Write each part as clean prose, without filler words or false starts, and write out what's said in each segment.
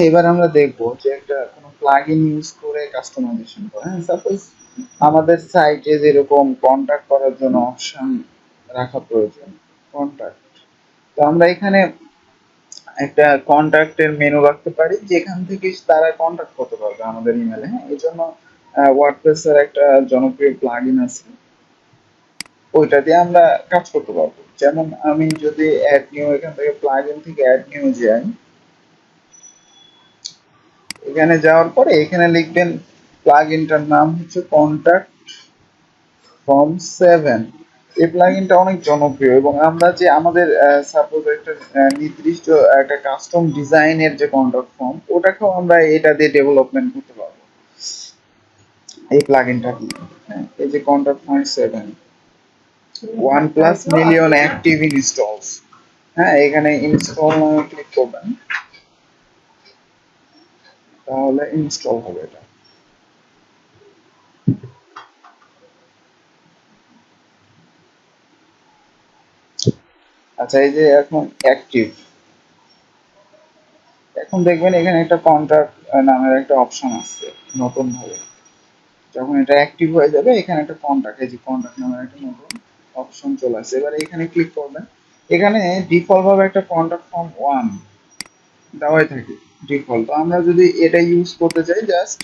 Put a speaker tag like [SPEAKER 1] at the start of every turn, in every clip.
[SPEAKER 1] এবার আমরা দেখবো যে একটা কোনো প্লাগইন ইউজ করে কাস্টমাইজেশন করা। হ্যাঁ, সাপোজ আমাদের সাইটে যেরকম কন্টাক্ট করার জন্য অপশন রাখা প্রয়োজন, কন্টাক্ট। তো আমরা এখানে একটা কন্টাক্টের মেনু রাখতে পারি যেখান থেকে তারা কন্টাক্ট করতে পারবে আমাদের ইমেলে। হ্যাঁ, এই জন্য ওয়ার্ডপ্রেসের একটা জনপ্রিয় প্লাগইন আছে, ওইটা দিয়ে আমরা কাজ করতে পারবো। যেমন আমি যদি অ্যাড নিউ, এখান থেকে প্লাগইন থেকে অ্যাড নিউ যাই, এখানে যাওয়ার পরে এখানে লিখবেন প্লাগইনটার নাম হচ্ছে কন্টাক্ট ফর্ম 7। এই প্লাগইনটা অনেক জনপ্রিয় এবং আমরা যে আমাদের সাপোজ একটা নির্দিষ্ট একটা কাস্টম ডিজাইনের যে কন্টাক্ট ফর্ম, ওটাকেও আমরা এটা দিয়ে ডেভেলপমেন্ট করতে পারবো এই প্লাগইনটা দিয়ে। হ্যাঁ, এই যে contact form 7, 1+ million active installs. হ্যাঁ, এখানে ইনস্টল নামে ক্লিক করবেন, তাহলে ইনস্টল হবে এটা। আচ্ছা, এই যে এখন অ্যাক্টিভ, এখন দেখবেন এখানে একটা কন্ট্রাক্ট নামের একটা অপশন আছে নতুন ভাবে। যখন এটা অ্যাক্টিভ হয়ে যাবে এখানে একটা কন্ট্রাক্ট, এই যে কন্ট্রাক্ট নামের একটা নতুন অপশন চলে আসছে। এবারে এখানে ক্লিক করবেন। এখানে ডিফল্ট ভাবে একটা কন্ট্রাক্ট ফর্ম 1 দেওয়াই থাকে ডিফল্ট। তো আমরা যদি এটা ইউজ করতে চাই, জাস্ট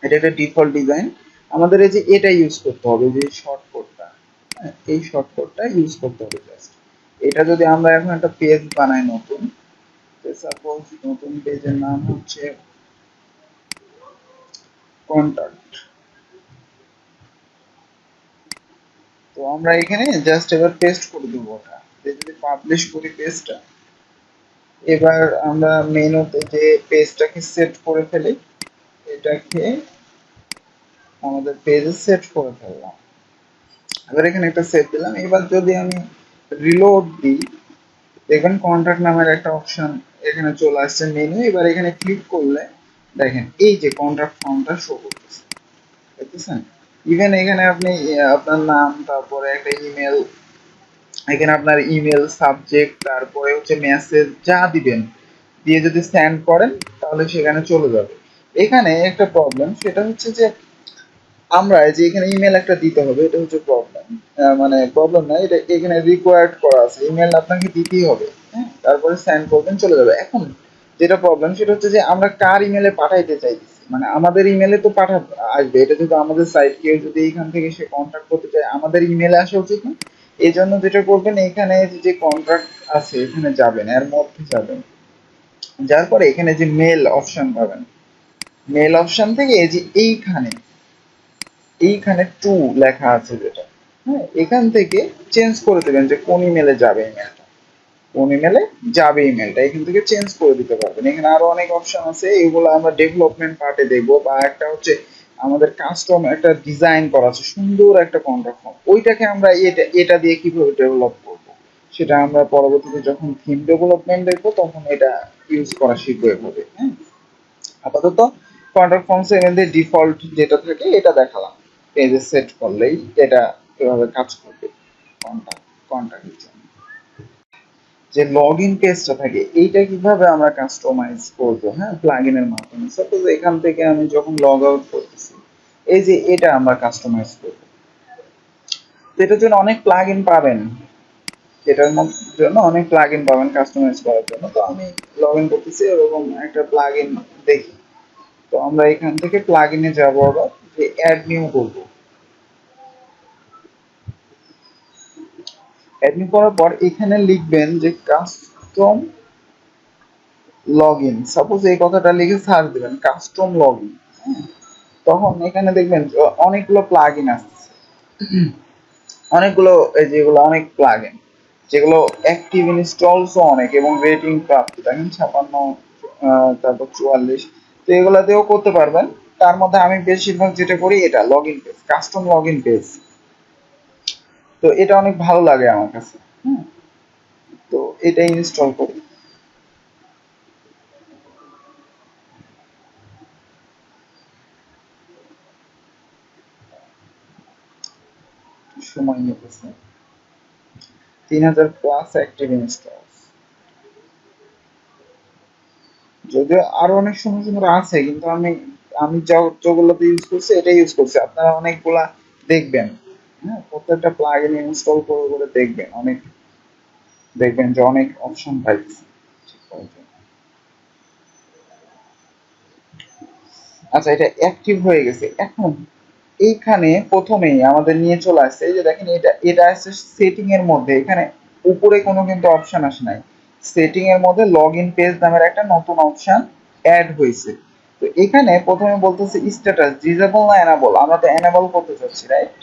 [SPEAKER 1] এটা একটা ডিফল্ট ডিজাইন, আমাদের এই যে এটা ইউজ করতে হবে, যে শর্টকাটটা, এই শর্টকাটটা ইউজ করতে হবে জাস্ট। এটা যদি আমরা এখন একটা পেজ বানাই নতুন, সাপোজ নতুন পেজের নাম হচ্ছে কন্টাক্ট, তো আমরা এখানে জাস্ট এবার পেস্ট করে দেবো ওটা। যদি পাবলিশ করি পেজটা, এবার আমরা মেনুতে যে পেজটাকে সেট করে ফেলি, এটাকে আমাদের পেজে সেট করে ফেললাম। এবার এখানে একটা সেভ দিলাম। এবার যদি আমি রিলোড দিই, দেখবেন কন্ট্রাক্ট নামের একটা অপশন এখানে চলে আসছে মেনু। এবার এখানে ক্লিক করলে দেখেন এই যে কন্ট্রাক্ট ফর্মটা শো করতেছে, দেখতেছেন? ইভেন এখানে আপনি আপনার নাম, তারপরে একটা ইমেল, এখানে আপনার ইমেল সাবজেক্ট, তারপরে হচ্ছে মেসেজ যা দিবেন দিয়ে যদি সেন্ড করেন তাহলে সেখানে চলে যাবে। এখানে একটা প্রবলেম, সেটা হচ্ছে যে আমরা যে এখানে ইমেল একটা দিতে হবে, এটা হচ্ছে প্রবলেম। মানে প্রবলেম না, এটা এখানে রিকোয়ার্ড করা আছে, ইমেল আপনাকে দিতেই হবে। হ্যাঁ, তারপরে সেন্ড করবেন, চলে যাবে। এখন যেটা প্রবলেম সেটা হচ্ছে যে আমরা কার ইমেলে পাঠাইতে চাইতেছি, মানে আমাদের ইমেলে তো আসবে। এটা যদি আমাদের সাইট, কেউ যদি এখান থেকে সে কন্ট্যাক্ট করতে চায় আমাদের ইমেলে আসা উচিত না। এই জন্য যেটা করবেন, এখানে যে কন্ট্রাক্ট আছে এখানে যাবেন, এর মধ্যে যাবেন, যার পরে এখানে যে মেল অপশন পাবেন, মেল অপশন থেকে এই যে এইখানে টু লেখা আছে যেটা, হ্যাঁ, এখান থেকে চেঞ্জ করে দেবেন যে কোন ইমেলে যাবে ইমেলটা, কোন ইমেলে যাবে ইমেলটা, এখান থেকে চেঞ্জ করে দিতে পারবেন। এখানে আরো অনেক অপশন আছে, এগুলো আমরা ডেভেলপমেন্ট পার্টে দেখবো। বা একটা হচ্ছে আমাদের কাস্টম একটা ডিজাইন করা আছে সুন্দর একটা কন্ট্রাক্ট ফর্ম, ওইটাকে আমরা এটা এটা দিয়ে কিভাবে ডেভেলপ করব, সেটা আমরা পরবর্তীতে যখন থিম ডেভেলপমেন্ট দেখবো তখন এটা ইউজ করা শিখবো এভাবে। হ্যাঁ, আপাতত কন্ট্রাক্ট ফর্ম 7 এর ডিফল্ট যেটা থাকে এটা দেখালাম। পেজে সেট করলেই এটা এভাবে কাজ করবে কন্ট্যাক্টের জন্য। যে লগ ইন পেজটা থাকে এইটা কিভাবে আমরা কাস্টমাইজ করবো, হ্যাঁ, প্লাগইনের মাধ্যমে। সাপোজ এখান থেকে আমি যখন লগ আউট করতেছি, এই যে এটা আমরা কাস্টমাইজ করবো। তো এটার জন্য অনেক প্লাগইন পাবেন, জন্য অনেক প্লাগইন পাবেন কাস্টমাইজ করার জন্য। তো আমি লগ ইন করতেছি, এরকম একটা প্লাগইন দেখি। তো আমরা এখান থেকে প্লাগইনে যাবো, আবার যে অ্যাড নিউ করবো। অ্যাড নিউ করার পর এখানে লিখবেন যে কাস্টম লগ ইন, সাপোজ এই কথাটা লিখে সার্চ দিবেন কাস্টম লগ ইন। তখন এখানে দেখবেন অনেকগুলো প্লাগ ইন আসছে, অনেকগুলো, এই যেগুলো অনেক প্লাগ ইন, যেগুলো অ্যাক্টিভ ইনস্টলসও অনেক এবং রেটিং প্রাপ্ত, দেখেন 56, তারপর 44। তো এগুলাতেও করতে পারবেন। তার মধ্যে আমি বেশিরভাগ যেটা করি এটা log in page, custom log in page. তো এটা অনেক ভালো লাগে আমার কাছে। হুম, তো এটা ইনস্টল করি। সময় নিতেছে, 3000+ অ্যাক্টিভ ইনস্টল। যদিও আরো অনেক সুন্দর সুন্দর আছে, কিন্তু আমি আমি যেগুলোতে ইউজ করছি এটাই ইউজ করছি। আপনারা অনেকগুলা দেখবেন, হ্যাঁ, প্রত্যেকটা প্লাগইন ইনস্টল করে করে দেখবেন, অনেক দেখবেন যে অনেক অপশন পাইছে। আচ্ছা, এটা অ্যাক্টিভ হয়ে গেছে। এখন এইখানে প্রথমেই আমাদের নিয়ে চলে আসছে, এই যে দেখেন, এটা এটা আসছে সেটিং এর মধ্যে। এখানে উপরে কোনো কিন্তু অপশন আসে নাই। সেটিং এর মধ্যে লগ ইন পেজ নামের একটা নতুন অপশন অ্যাড হয়েছে। তো এখানে প্রথমে বলতেছে স্ট্যাটাস ডিসেবল না এনাবল, আমরা তো এনাবল করতে চাচ্ছি, রাইট?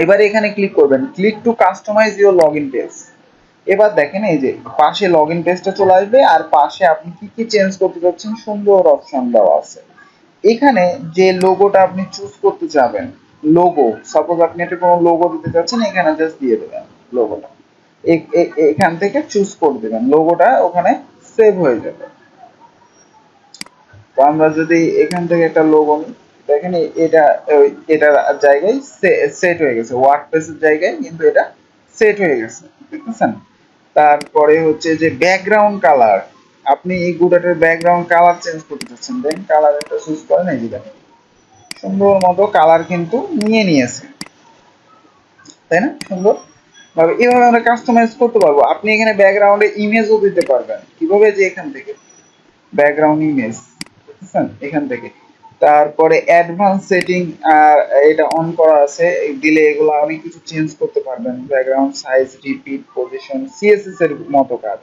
[SPEAKER 1] এবারে এখানে ক্লিক করবেন, click to customise your log in page. এবার দেখেন এই যে পাশে লগ ইন পেজটা চলে আসবে, আর পাশে আপনি কি কি চেঞ্জ করতে চাচ্ছেন সুন্দর অপশন দেওয়া আছে। এখানে যে লোগোটা আপনি চুজ করতে চাবেন, লোগো, সাপোজ আপনি একটা কোনো লোগো দিতে চাচ্ছেন, এখানে জাস্ট দিয়ে দেবেন লোগোটা। এখান থেকে চুজ করে দেবেন, লোগোটা ওখানে সেভ হয়ে যাবে। তো আমরা যদি এখান থেকে একটা লোগো নিই, দেখেন এটা এটার জায়গায় সেট হয়ে গেছে, ওয়ার্ডপ্রেসের জায়গায় কিন্তু এটা সেট হয়ে গেছে, দেখতেছেন? তারপরে হচ্ছে যে ব্যাকগ্রাউন্ড কালার, আপনি এই গুটাটার ব্যাকগ্রাউন্ড কালার চেঞ্জ করতে চাচ্ছেন, দেন কালার একটা চুজ করেন, এই যে দেখেন সুন্দর মতো কালার কিন্তু নিয়ে নিয়েছে, তাই না? সুন্দর ভাবে এইভাবে আমরা কাস্টমাইজ করতে পারবো। আপনি এখানে ব্যাকগ্রাউন্ডে ইমেজও দিতে পারবেন, কিভাবে, যে এখান থেকে ব্যাকগ্রাউন্ড ইমেজ, বুঝছেন, এখান থেকে। তারপরে অ্যাডভান্স সেটিং, এটা অন করা আছে, দিলে এগুলো অনেক কিছু চেঞ্জ করতে পারবেন, background size, repeat, position, CSS এর মতো কাজ।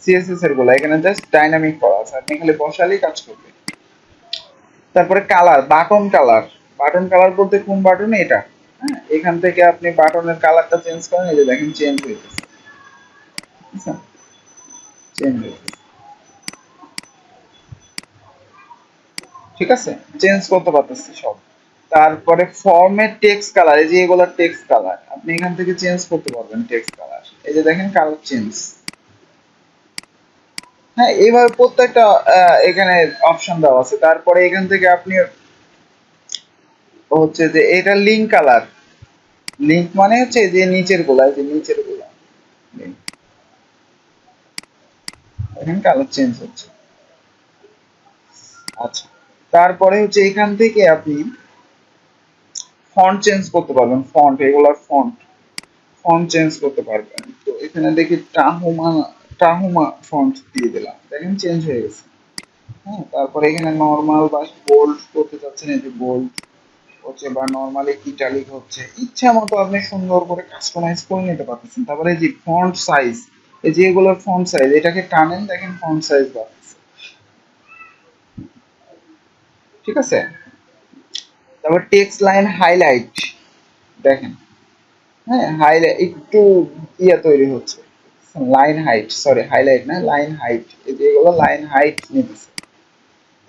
[SPEAKER 1] সিএসএস এর গুলো এখানে জাস্ট ডাইনামিক করা আছে, আপনি খালি বসালেই কাজ করবে। তারপরে colour, button colour, button colour বলতে কোন বাটন, এটা, হ্যাঁ, এখান থেকে আপনি বাটনের কালারটা চেঞ্জ করেন, এই যে দেখেন চেঞ্জ হয়ে গেছে, চেঞ্জ হয়ে গেছে, ঠিক আছে, চেঞ্জ করতে পারতেছি সব। তারপরে ফরম্যাট টেক্সট কালার, এই যে এগুলো টেক্সট কালার, আপনি এখান থেকে চেঞ্জ করতে পারবেন টেক্সট কালার, এই যে দেখেন কালার চেঞ্জ। হ্যাঁ, এইভাবে প্রত্যেকটা এখানে অপশন দেওয়া আছে। তারপরে এখান থেকে আপনি হচ্ছে যে এটা লিঙ্ক কালার, লিঙ্ক মানে হচ্ছে যে নিচের গুলা, এই যে নিচের গুলা link, এখানে কালার চেঞ্জ হচ্ছে। আচ্ছা, তারপরে হচ্ছে এখান থেকে আপনি ফন্ট চেঞ্জ করতে পারবেন, ফন্ট, এগুলার ফন্ট, ফন্ট চেঞ্জ করতে পারবেন। তো এখানে দেখি টাহুমা, টাহুমা ফন্ট দিয়ে দিলাম, দেখেন চেঞ্জ হয়ে গেছে। হ্যাঁ, তারপরে এখানে নর্মাল বা বোল্ড করতে চাচ্ছেন, এই যে বোল্ড হচ্ছে, বা নর্মালি ইটালিক হচ্ছে, ইচ্ছা মতো আপনি সুন্দর করে কাস্টমাইজ করে নিতে পারতেছেন। তারপরে এই যে ফন্ট সাইজ, এই যে এগুলোর ফন্ট সাইজ, এটাকে টানেন, দেখেন ফন্ট সাইজ বাড়ছে, ঠিক আছে? তারপর টেক্সট লাইন হাইলাইট, দেখেন, হ্যাঁ, হাইলাইট একটু তৈরি হচ্ছে, লাইন হাইট, সরি হাইলাইট না, লাইন হাইট, এই যে এগুলো লাইন হাইট নিতেছে।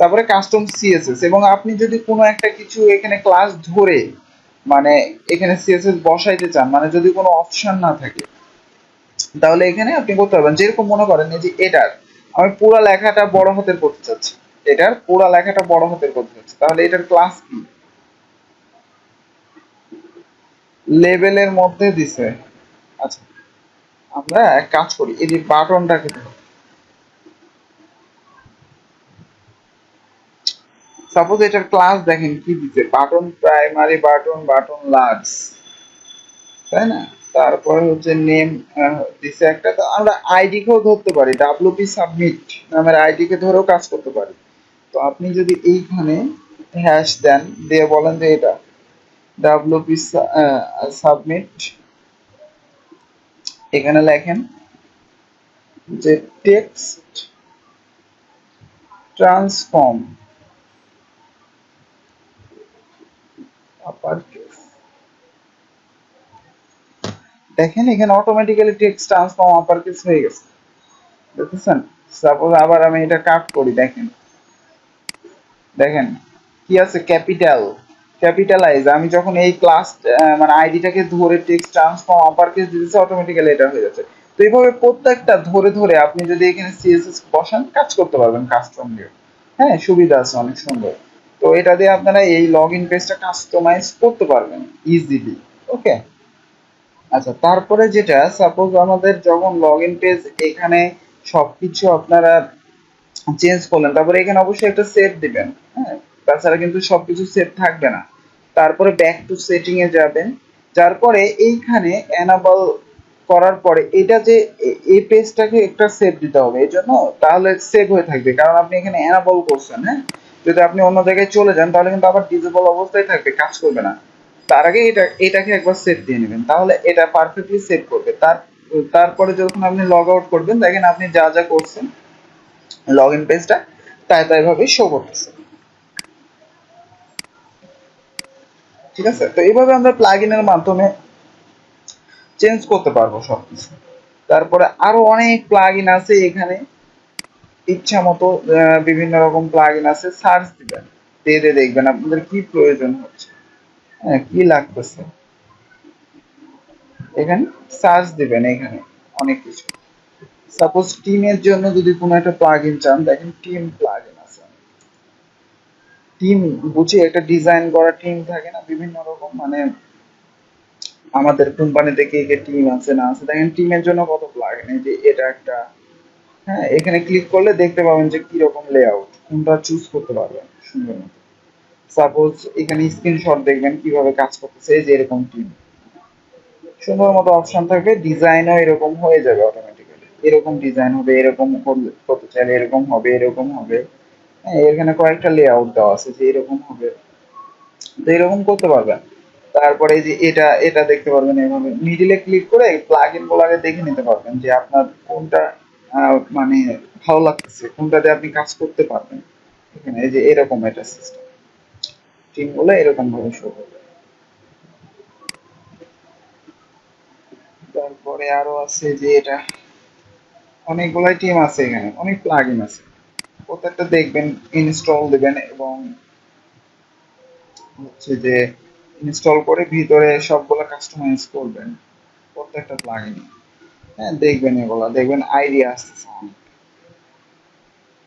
[SPEAKER 1] তারপরে কাস্টম সিএসএস, এবং আপনি যদি কোনো একটা কিছু এখানে ক্লাস ধরে, মানে এখানে সিএসএস বসাইতে চান, মানে যদি কোনো অপশন না থাকে, তাহলে এখানে আপনি করতে পারবেন। যেরকম মনে করেন এই যে এটার আমি পুরো লেখাটা বড় হাতের করতে চাচ্ছি, এটার পুরো লেখাটা বড় হাতের করতে চাচ্ছি, তাহলে এটার ক্লাস কি, লেভেলের মধ্যে দিছে। আচ্ছা, আমরা এক কাজ করি, এই যে বাটনটাকে, সাপোজ এটার ক্লাস দেখেন কি দিছে, button primary, button, button large, তাই না? তারপরে হচ্ছে নেম দিছে একটা, তো আমরা আইডি কেও ধরতে পারি, ডাব্লিউপি সাবমিট নামের আইডি কে ধরেও কাজ করতে পারি। তো আপনি যদি এইখানে হ্যাশ দেন, দিয়ে বলেন যে এটা ডাব্লিউপি সাবমিট, এখানে লেখেন যে টেক্সট ট্রান্সফর্ম আপার কেস, দেখেন এখানে automatically text transform upper case হয়ে গেছে, দেখেছেন? সাপোজ আবার আমি এটা কাট করি, দেখেন, দেখেন কি আছে, ক্যাপিটাল, ক্যাপিটালাইজ, আমি যখন এই ক্লাস মানে আইডিটাকে ধরে টেক্সট ট্রান্সফর্ম আপার কেস দিতেছি, অটোমেটিক্যালি এটা হয়ে যাচ্ছে। তো এইভাবে প্রত্যেকটা ধরে ধরে আপনি যদি এখানে সিএসএস বসান, কাজ করতে পারবেন কাস্টম দিয়ে। হ্যাঁ, সুবিধা আছে অনেক সুন্দর। তো এটা দিয়ে আপনারা এই লগ ইন পেজটা কাস্টমাইজ করতে পারবেন ইজিলি। ওকে, আচ্ছা, তারপরে যেটা, সাপোজ আমাদের যখন লগ ইন পেজ, এখানে সবকিছু আপনারা চেঞ্জ করলেন, তারপরে এখানে অবশ্যই একটা সেভ দিবেন। হ্যাঁ, তাছাড়া কিন্তু সবকিছু সেভ থাকবে না। তারপরে ব্যাক টু সেটিং এ যাবেন, যার পরে এইখানে এনাবল করার পরে এটা যে এই পেজটাকে একটা সেভ দিতে হবে এই জন্য, তাহলে সেভ হয়ে থাকবে, কারণ আপনি এখানে এনাবল করছেন। হ্যাঁ, যদি আপনি অন্য জায়গায় চলে যান তাহলে কিন্তু আবার ডিসেবল অবস্থায় থাকবে, কাজ করবে না। তার আগে এটাকে একবার সেভ দিয়ে নেবেন, তাহলে এটা পারফেক্টলি সেভ করবে। তারপরে যখন আপনি লগ আউট করবেন, দেখেন আপনি যা যা করছেন লগ ইন পেজটা তাই তাই ভাবে শো করতেছে। ঠিক আছে, তো এইভাবে আমরা প্লাগ ইনের মাধ্যমে চেঞ্জ করতে পারবো সবকিছু। তারপরে আরো অনেক প্লাগ ইন আছে এখানে, ইচ্ছা মতো বিভিন্ন রকম প্লাগ ইন আছে, সার্চ দিবেন, দিয়ে দিয়ে দেখবেন আপনাদের কি প্রয়োজন হচ্ছে, হ্যাঁ কি লাগতেছে, এখানে সার্চ দিবেন। এখানে অনেক কিছু, সাপোজ টিমের জন্য যদি কোনো একটা প্লাগ ইন চান, দেখেন টিম প্লাগ ইন আছে। টিম বুঝে একটা ডিজাইন করা টিম থাকে না বিভিন্ন রকম, মানে আমাদের কোম্পানিতে কে কে টিম আছে না আছে, দেখেন টিমের জন্য কত প্লাগইন, এই যে এটা একটা। হ্যাঁ, এখানে ক্লিক করলে দেখতে পাবেন যে কি রকম লেআউট, কোনটা চুজ করতে পারবেন সুন্দর মতো। সাপোজ এখানে স্ক্রিনশট দেখবেন কিভাবে কাজ করতেছে, এই যে এরকম টিম সুন্দর মতো অপশন থাকবে, ডিজাইনও এরকম হয়ে যাবে অটোমেটিক্যালি, এরকম ডিজাইন হবে, এরকম করতে চাইলে এরকম হবে, এরকম হবে। হ্যাঁ, এখানে কয়েকটা লেআউট দেওয়া আছে যে এরকম হবে, তো এরকম করতে পারবেন। তারপরে এই যে এটা এটা দেখতে পারবেন, এইভাবে মিডিলে ক্লিক করে প্লাগইন গুলো দেখে নিতে পারবেন যে আপনার কোনটা মানে ভালো লাগতেছে, কোনটাতে আপনি কাজ করতে পারবেন। এখানে এই যে এরকম এটা সিস্টেম, টিম গুলো এরকম ভাবে শো করবে। তারপরে আরো আছে যে এটা, অনেকগুলাই টিম আছে, এখানে অনেক প্লাগইন আছে, প্রত্যেকটা দেখবেন ইনস্টল দিবেন এবং হচ্ছে যে ইনস্টল করে ভিতরে সবগুলো কাস্টমাইজ করবেন প্রত্যেকটা প্লাগইন। হ্যাঁ, দেখবেন এগুলা, দেখবেন আইডিয়া আসতেছে অনেক।